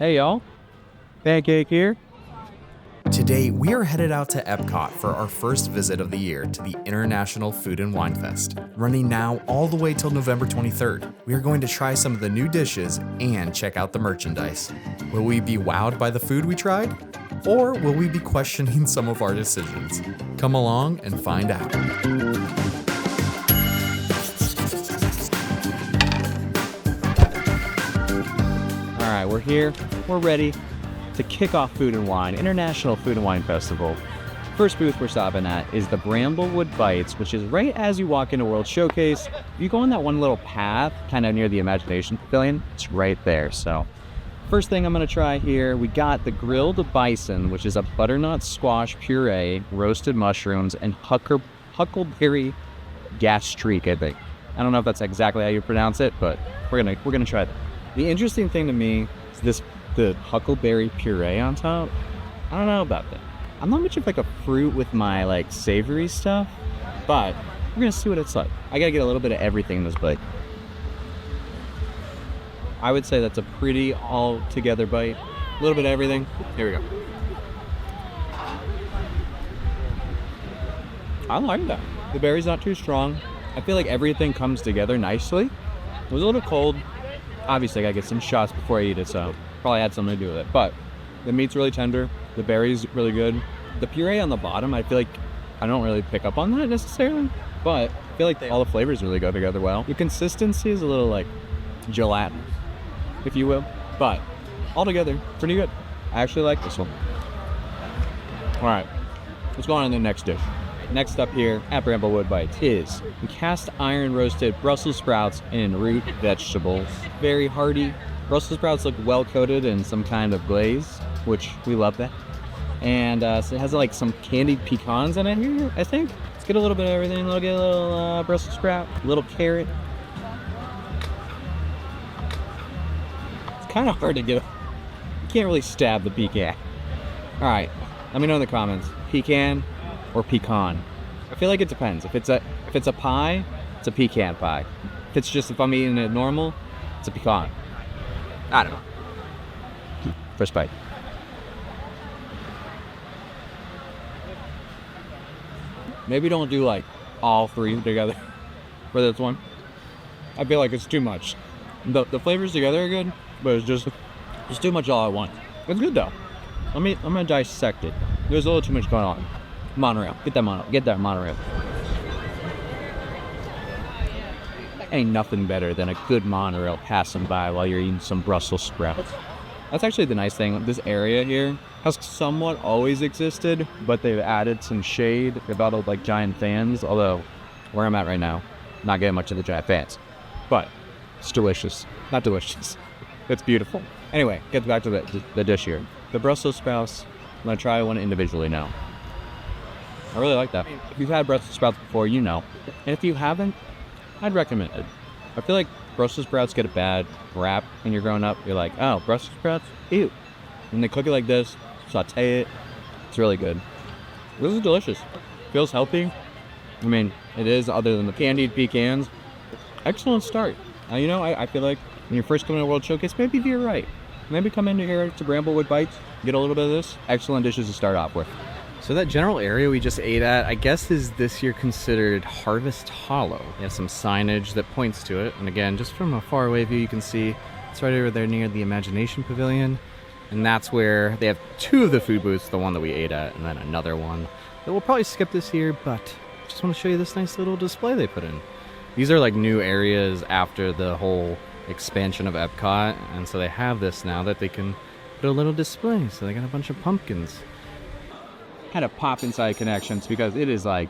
Hey y'all, Pancake here. Today, we are headed out to Epcot for our first visit of the year to the International Food and Wine Fest, running now all the way till November 23rd. We are going to try some of the new dishes and check out the merchandise. Will we be wowed by the food we tried? Or will we be questioning some of our decisions? Come along and find out. All right, we're here, we're ready to kick off Food and Wine, International Food and Wine Festival. First booth we're stopping at is the Bramblewood Bites, which is right as you walk into World Showcase. You go on that one little path, kind of near the Imagination Pavilion, it's right there. So, first thing I'm gonna try here, we got the grilled bison, which is a butternut squash puree, roasted mushrooms, and huckleberry gastrique, I think. I don't know if that's exactly how you pronounce it, but we're gonna try that. The interesting thing to me is the huckleberry puree on top. I don't know about that. I'm not much of like a fruit with my like savory stuff, but we're gonna see what it's like. I gotta get a little bit of everything in this bite. I would say that's a pretty all together bite. A little bit of everything. Here we go. I like that. The berry's not too strong. I feel like everything comes together nicely. It was a little cold. Obviously, I gotta get some shots before I eat it, so probably had something to do with it. But the meat's really tender. The berry's really good. The puree on the bottom, I feel like I don't really pick up on that necessarily, but I feel like all the flavors really go together well. The consistency is a little like gelatinous, if you will, but altogether, pretty good. I actually like this one. All right, let's go on to the next dish. Next up here at Bramblewood Bites is the cast iron roasted Brussels sprouts and root vegetables. Very hearty. Brussels sprouts look well coated in some kind of glaze, which we love that. And so it has like some candied pecans in it here, I think. Let's get a little bit of everything. We'll get a little Brussels sprout, a little carrot. It's kind of hard to get. You can't really stab the pecan. All right, let me know in the comments, pecan or pecan. I feel like it depends. If it's a pie, it's a pecan pie. If I'm eating it normal, it's a pecan. I don't know. First bite. Maybe don't do like all three together for this one. I feel like it's too much. The flavors together are good, but it's just too much all at once. It's good though. I'm gonna dissect it. There's a little too much going on. Monorail. Get that monorail. Ain't nothing better than a good monorail passing by while you're eating some Brussels sprouts. That's actually the nice thing. This area here has somewhat always existed, but they've added some shade. They've added like giant fans, although where I'm at right now, not getting much of the giant fans. But it's delicious. Not delicious. It's beautiful. Anyway, get back to the dish here. The Brussels sprouts, I'm gonna try one individually now. I really like that. If you've had Brussels sprouts before, you know. And if you haven't, I'd recommend it. I feel like Brussels sprouts get a bad rap when you're growing up. You're like, oh, Brussels sprouts? Ew. And they cook it like this, saute it. It's really good. This is delicious. Feels healthy. I mean, it is, other than the candied pecans. Excellent start. I feel like when you're first coming to World Showcase, maybe you're right. Maybe come into here to Bramblewood Bites, get a little bit of this. Excellent dishes to start off with. So that general area we just ate at, I guess is this year considered Harvest Hollow. They have some signage that points to it. And again, just from a far away view, you can see it's right over there near the Imagination Pavilion. And that's where they have two of the food booths, the one that we ate at, and then another one that we'll probably skip this year, but just want to show you this nice little display they put in. These are like new areas after the whole expansion of Epcot. And so they have this now that they can put a little display. So they got a bunch of pumpkins. Had a pop inside connections because it is like,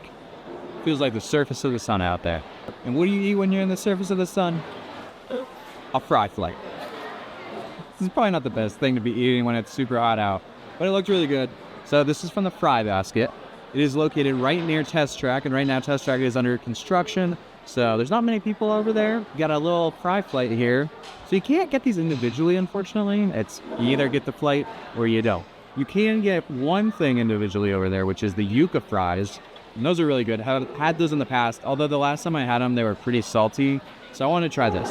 feels like the surface of the sun out there. And what do you eat when you're in the surface of the sun? A fry flake. This is probably not the best thing to be eating when it's super hot out, but it looked really good. So this is from the Fry Basket. It is located right near Test Track, and right now Test Track is under construction. So there's not many people over there. You got a little fry flight here. So you can't get these individually, unfortunately. It's you either get the flight or you don't. You can get one thing individually over there, which is the yuca fries. And those are really good. I've had those in the past, although the last time I had them, they were pretty salty. So I want to try this.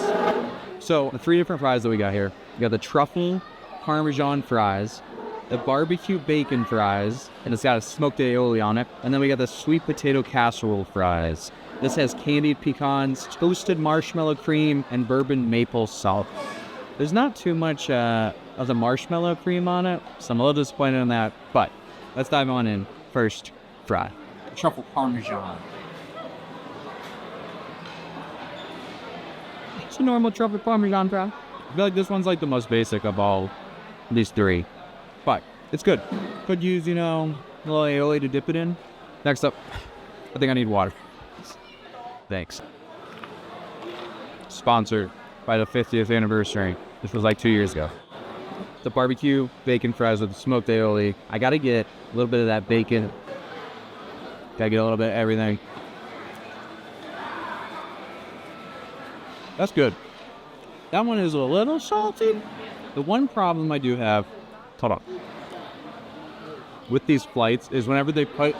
So the three different fries that we got here. We got the truffle Parmesan fries, the barbecue bacon fries, and it's got a smoked aioli on it. And then we got the sweet potato casserole fries. This has candied pecans, toasted marshmallow cream, and bourbon maple salt. There's not too much of the marshmallow cream on it, so I'm a little disappointed in that. But let's dive on in. First fry. Truffle Parmesan. It's a normal truffle Parmesan fry. I feel like this one's like the most basic of all these three. But it's good. Could use, a little aioli to dip it in. Next up, I think I need water. Thanks. Sponsored by the 50th anniversary. This was like 2 years ago. The barbecue bacon fries with the smoked aioli. I gotta get a little bit of that bacon. Gotta get a little bit of everything. That's good. That one is a little salty. The one problem I do have, hold on, with these flights is whenever they put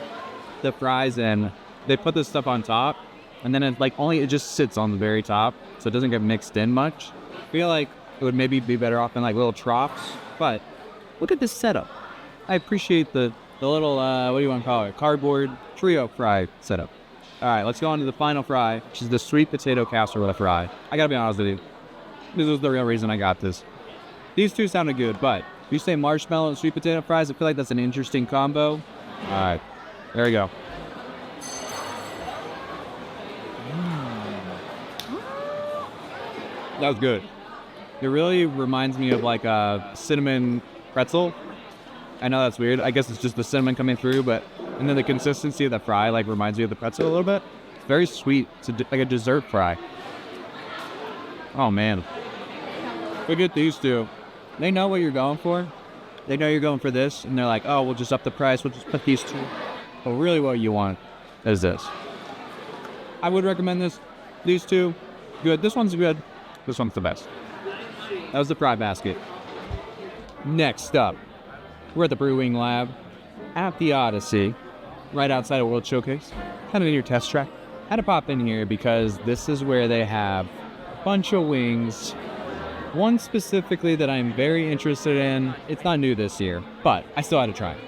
the fries in, they put this stuff on top, and then it just sits on the very top, so it doesn't get mixed in much. I feel like it would maybe be better off in like little troughs, but look at this setup. I appreciate the little, what do you want to call it, cardboard trio fry setup. All right, let's go on to the final fry, which is the sweet potato casserole fry. I gotta be honest with you, this is the real reason I got this. These two sounded good, but if you say marshmallow and sweet potato fries, I feel like that's an interesting combo. All right, there we go. That was good. It really reminds me of like a cinnamon pretzel. I know that's weird. I guess it's just the cinnamon coming through, and then the consistency of the fry like reminds me of the pretzel a little bit. It's very sweet. It's like a dessert fry. Oh man. Look at these two. They know what you're going for. They know you're going for this, and they're like, oh, we'll just up the price. We'll just put these two. But really what you want is this. I would recommend this. These two, good. This one's good. This one's the best. That was the fry basket. Next up, we're at the Brewing Lab at the Odyssey, right outside of World Showcase. Kind of near test track. Had to pop in here because this is where they have a bunch of wings. One specifically that I'm very interested in. It's not new this year, but I still had to try it.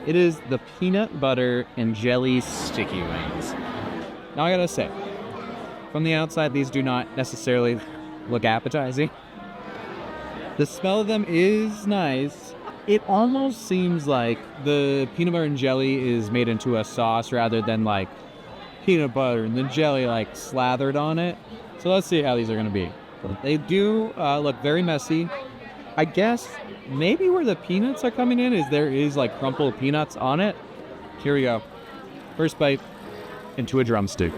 It is the peanut butter and jelly sticky wings. Now I gotta say, from the outside, these do not necessarily look appetizing. The smell of them is nice. It almost seems like the peanut butter and jelly is made into a sauce rather than like peanut butter and the jelly like slathered on it. So let's see how these are gonna be. They do look very messy. I guess maybe where the peanuts are coming in is there is like crumpled peanuts on it. Here we go. First bite into a drumstick.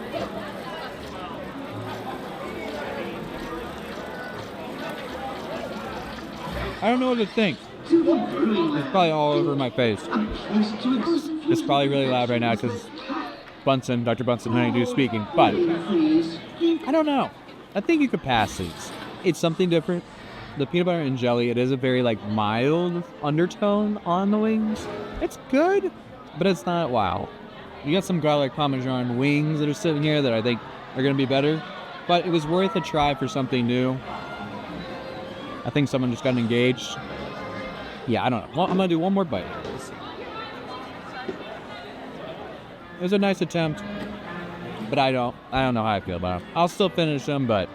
I don't know what to think. It's probably all over my face. It's probably really loud right now because Dr. Bunsen Honeydew speaking, but I don't know. I think you could pass these. It's something different. The peanut butter and jelly, it is a very like mild undertone on the wings. It's good, but it's not wow. You got some garlic parmesan wings that are sitting here that I think are going to be better, but it was worth a try for something new. I think someone just got engaged. Yeah, I don't know. Well, I'm going to do one more bite. It was a nice attempt, but I don't know how I feel about it. I'll still finish them, but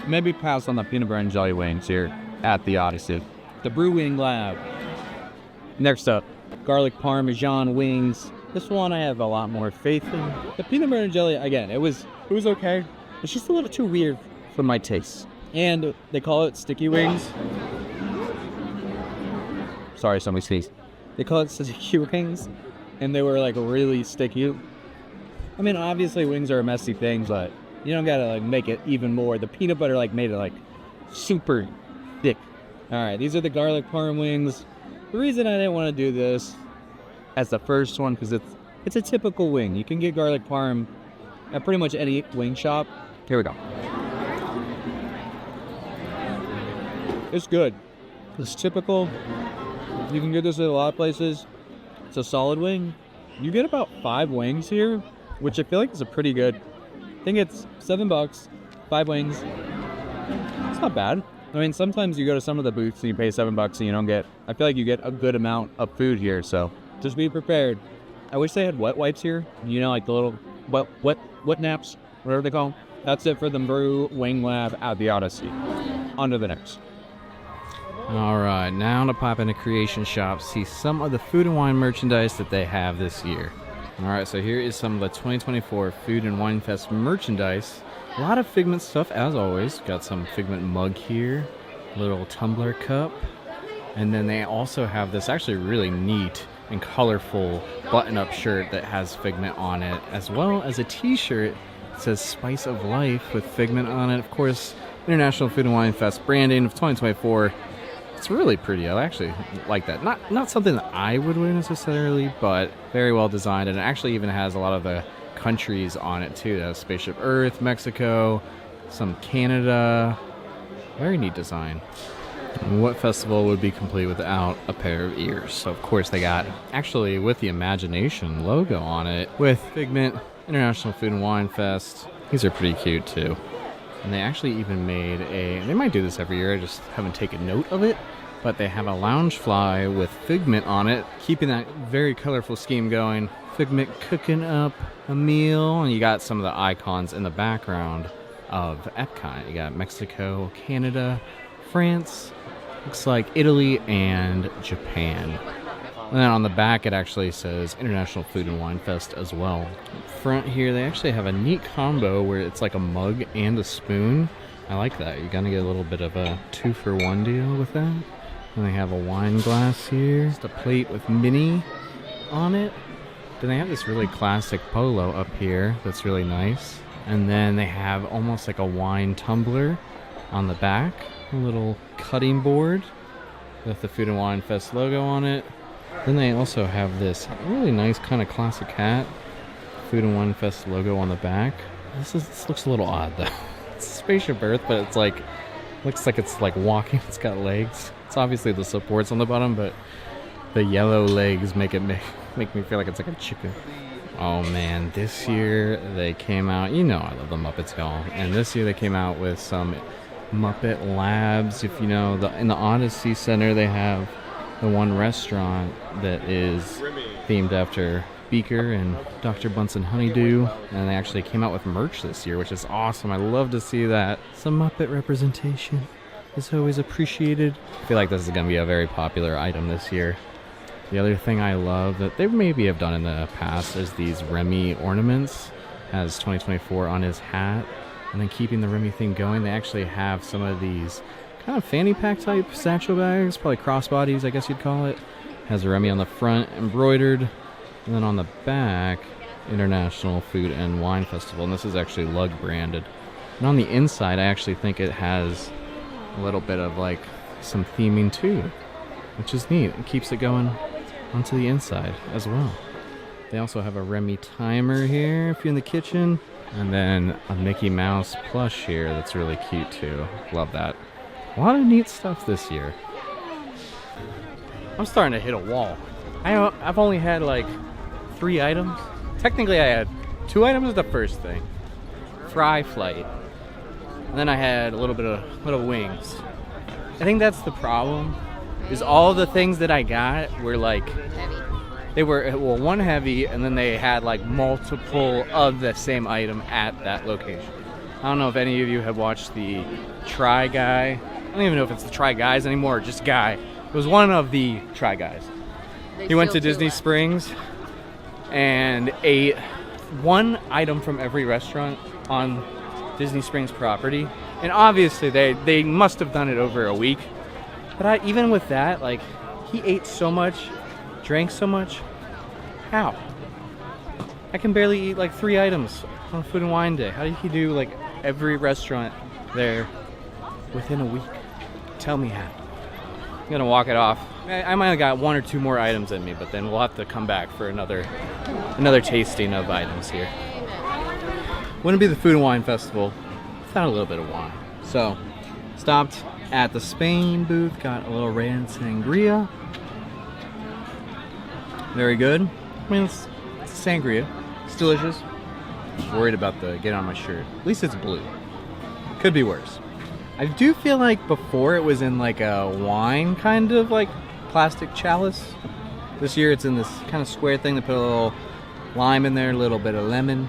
maybe pass on the peanut butter and jelly wings here at the Odyssey. The Brewing Lab. Next up, garlic parmesan wings. This one I have a lot more faith in. The peanut butter and jelly, again, it was okay. It's just a little too weird for my taste. And they call it sticky wings. Sorry, somebody sneezed. They call it sticky wings, and they were like really sticky. I mean, obviously wings are a messy thing, but you don't gotta like make it even more. The peanut butter like made it like super thick. All right, these are the garlic parm wings. The reason I didn't want to do this as the first one because it's a typical wing. You can get garlic parm at pretty much any wing shop. Here we go. It's good. It's typical. You can get this at a lot of places. It's a solid wing. You get about 5 wings here, which I feel like is a pretty good. I think it's $7, 5 wings. It's not bad. I mean, sometimes you go to some of the booths and you pay $7 and you don't get. I feel like you get a good amount of food here, so just be prepared. I wish they had wet wipes here. You know, like the little wet naps, whatever they call them. That's it for the Brew Wing Lab at the Odyssey. On to the next. All right, now to pop into Creation Shop, see some of the food and wine merchandise that they have this year. All right, so here is some of the 2024 Food and Wine Fest merchandise. A lot of Figment stuff, as always. Got some Figment mug here, little tumbler cup, and then they also have this actually really neat and colorful button-up shirt that has Figment on it, as well as a t-shirt that says Spice of Life with Figment on it. Of course, International Food and Wine Fest branding of 2024. It's really pretty. I actually like that. Not something that I would wear necessarily, but very well designed, and it actually even has a lot of the countries on it too. That Spaceship Earth, Mexico, some Canada. Very neat design. And what festival would be complete without a pair of ears? So of course they got, actually with the Imagination logo on it, with Figment, International Food and Wine Fest. These are pretty cute too. And they actually even made they might do this every year, I just haven't taken note of it, but they have a lounge fly with Figment on it, keeping that very colorful scheme going. Figment cooking up a meal, and you got some of the icons in the background of Epcot. You got Mexico, Canada, France, looks like Italy, and Japan. And then on the back it actually says International Food and Wine Fest as well. Front here they actually have a neat combo where it's like a mug and a spoon. I like that. You're gonna get a little bit of a 2-for-1 deal with that. And they have a wine glass here, just a plate with Minnie on it. Then they have this really classic polo up here that's really nice. And then they have almost like a wine tumbler on the back. A little cutting board with the Food and Wine Fest logo on it. Then they also have this really nice kind of classic hat. Food and Wine Fest logo on the back. This looks a little odd though. It's Spaceship Earth, but it's like, looks like it's like walking. It's got legs. It's obviously the supports on the bottom, but the yellow legs make me feel like it's like a chicken. Oh man, this year they came out, you know I love the Muppets, y'all. And this year they came out with some Muppet Labs. If you know, in the Odyssey Center they have the one restaurant that is themed after Beaker and Dr. Bunsen Honeydew, and they actually came out with merch this year, which is awesome. I love to see that. Some Muppet representation is always appreciated. I feel like this is going to be a very popular item this year. The other thing I love that they maybe have done in the past is these Remy ornaments. Has 2024 on his hat, and then keeping the Remy thing going, they actually have some of these kind of fanny pack type satchel bags, probably crossbodies I guess you'd call it. Has a Remy on the front embroidered, and then on the back, International Food and Wine Festival, and this is actually lug branded. And on the inside I actually think it has a little bit of like some theming too, which is neat. It keeps it going onto the inside as well. They also have a Remy timer here if you're in the kitchen, and then a Mickey Mouse plush here that's really cute too. Love that. A lot of neat stuff this year. I'm starting to hit a wall. I've only had like 3 items. Technically I had 2 items the first thing. Fry flight. And then I had a little bit of little wings. I think that's the problem, is all the things that I got were like, they were, well, one heavy, and then they had like multiple of the same item at that location. I don't know if any of you have watched the Try Guy. I don't even know if it's the Try Guys anymore or just Guy. It was one of the Try Guys. He went to Disney Springs and ate one item from every restaurant on Disney Springs property. And obviously they must have done it over a week. But even with that, like, he ate so much, drank so much. How? I can barely eat like 3 items on Food and Wine Day. How did he do like every restaurant there within a week? Tell me how. I'm gonna walk it off. I might have got 1 or 2 more items in me, but then we'll have to come back for another tasting of items here. Wouldn't be the Food and Wine Festival without a little bit of wine. So, stopped at the Spain booth, got a little red sangria. Very good. I mean, it's sangria. It's delicious. Worried about the get on my shirt. At least it's blue. Could be worse. I do feel like before it was in like a wine kind of like plastic chalice. This year it's in this kind of square thing. They put a little lime in there, a little bit of lemon.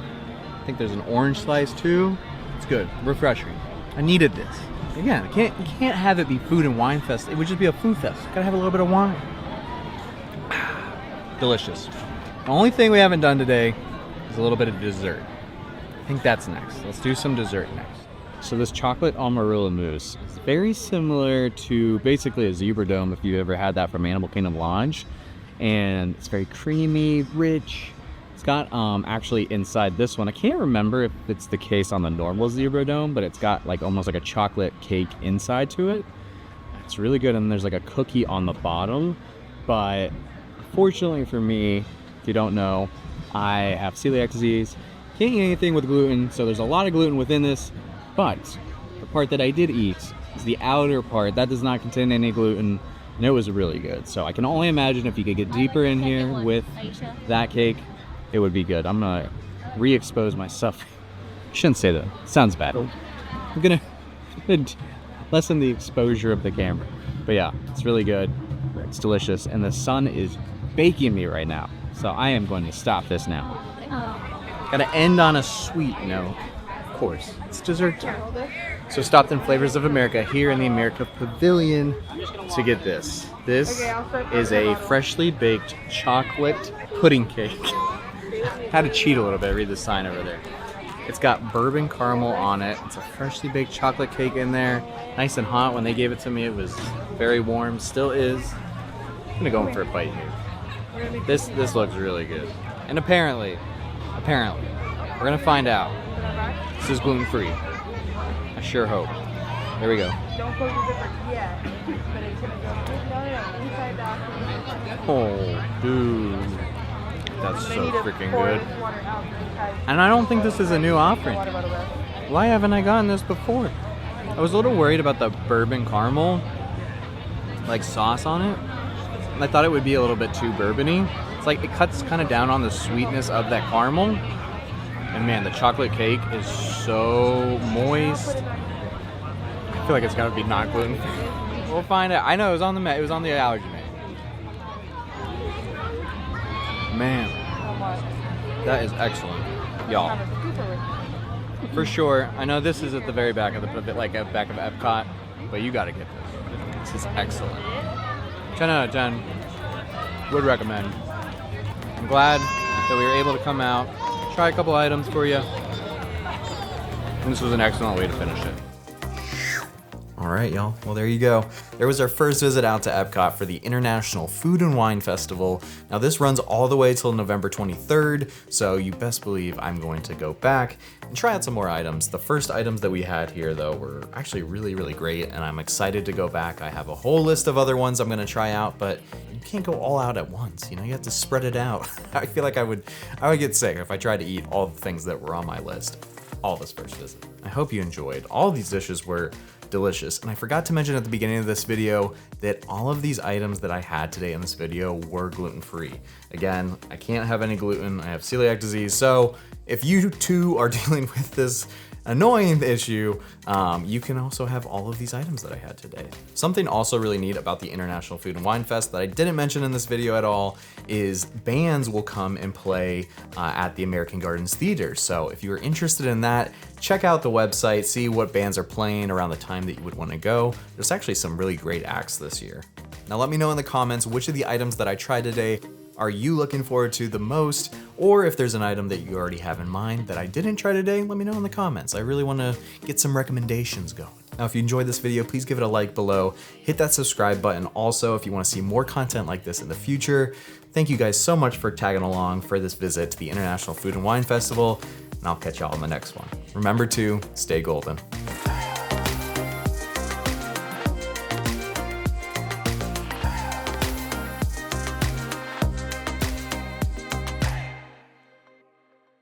I think there's an orange slice too. It's good, refreshing. I needed this. Again, you can't have it be food and wine fest. It would just be a food fest. Gotta have a little bit of wine. Delicious. The only thing we haven't done today is a little bit of dessert. I think that's next. Let's do some dessert next. So this chocolate amarula mousse is very similar to basically a zebra dome if you've ever had that from Animal Kingdom Lodge. And it's very creamy, rich. It's got actually inside this one, I can't remember if it's the case on the normal zebra dome, but it's got like almost like a chocolate cake inside to it. It's really good, and there's like a cookie on the bottom. But fortunately for me, if you don't know, I have celiac disease. Can't eat anything with gluten, so there's a lot of gluten within this. But the part that I did eat is the outer part. That does not contain any gluten, and it was really good. So I can only imagine if you could get deeper in here with that cake, it would be good. I'm gonna re-expose myself. Shouldn't say that. Sounds bad. I'm gonna lessen the exposure of the camera. But yeah, it's really good. It's delicious, and the sun is baking me right now. So I am going to stop this now. Gotta end on a sweet note. Of course, it's dessert time. So stopped in Flavors of America here in the America Pavilion to get this. This is a freshly baked chocolate pudding cake. Had to cheat a little bit, read the sign over there. It's got bourbon caramel on it. It's a freshly baked chocolate cake in there. Nice and hot. When they gave it to me, it was very warm, still is. I'm gonna go in for a bite here. This looks really good. And apparently, we're gonna find out. This is gluten-free. I sure hope. There we go. Don't close the zipper yet, but it's gonna go inside the Oh, dude. That's so freaking good. And I don't think this is a new offering. Why haven't I gotten this before? I was a little worried about the bourbon caramel, like sauce on it. I thought it would be a little bit too bourbony. It's like it cuts kind of down on the sweetness of that caramel. And man, the chocolate cake is so moist. I feel like it's gotta be not gluten free. We'll find out. I know it was on the allergy menu. Man, that is excellent, y'all. For sure. I know this is at the very back of the back of Epcot, but you gotta get this. This is excellent. 10 out of 10. Would recommend. I'm glad that we were able to come out, try a couple items for you, and this was an excellent way to finish it. All right, y'all. Well, there you go. There was our first visit out to Epcot for the International Food and Wine Festival. Now, this runs all the way till November 23rd, so you best believe I'm going to go back and try out some more items. The first items that we had here, though, were actually really, really great, and I'm excited to go back. I have a whole list of other ones I'm going to try out, but you can't go all out at once. You know, you have to spread it out. I feel like I would get sick if I tried to eat all the things that were on my list all this first visit. I hope you enjoyed. All these dishes were delicious, and I forgot to mention at the beginning of this video that all of these items that I had today in this video were gluten-free. Again, I can't have any gluten. I have celiac disease, so if you too are dealing with this annoying issue, you can also have all of these items that I had today. Something also really neat about the International Food and Wine Fest that I didn't mention in this video at all is bands will come and play at the American Gardens Theater. So if you are interested in that, check out the website, see what bands are playing around the time that you would want to go. There's actually some really great acts this year. Now let me know in the comments which of the items that I tried today are you looking forward to the most, or if there's an item that you already have in mind that I didn't try today, let me know in the comments. I really want to get some recommendations going. Now, if you enjoyed this video, please give it a like below, hit that subscribe button. Also, if you want to see more content like this in the future, thank you guys so much for tagging along for this visit to the International Food and Wine Festival, and I'll catch y'all on the next one. Remember to stay golden.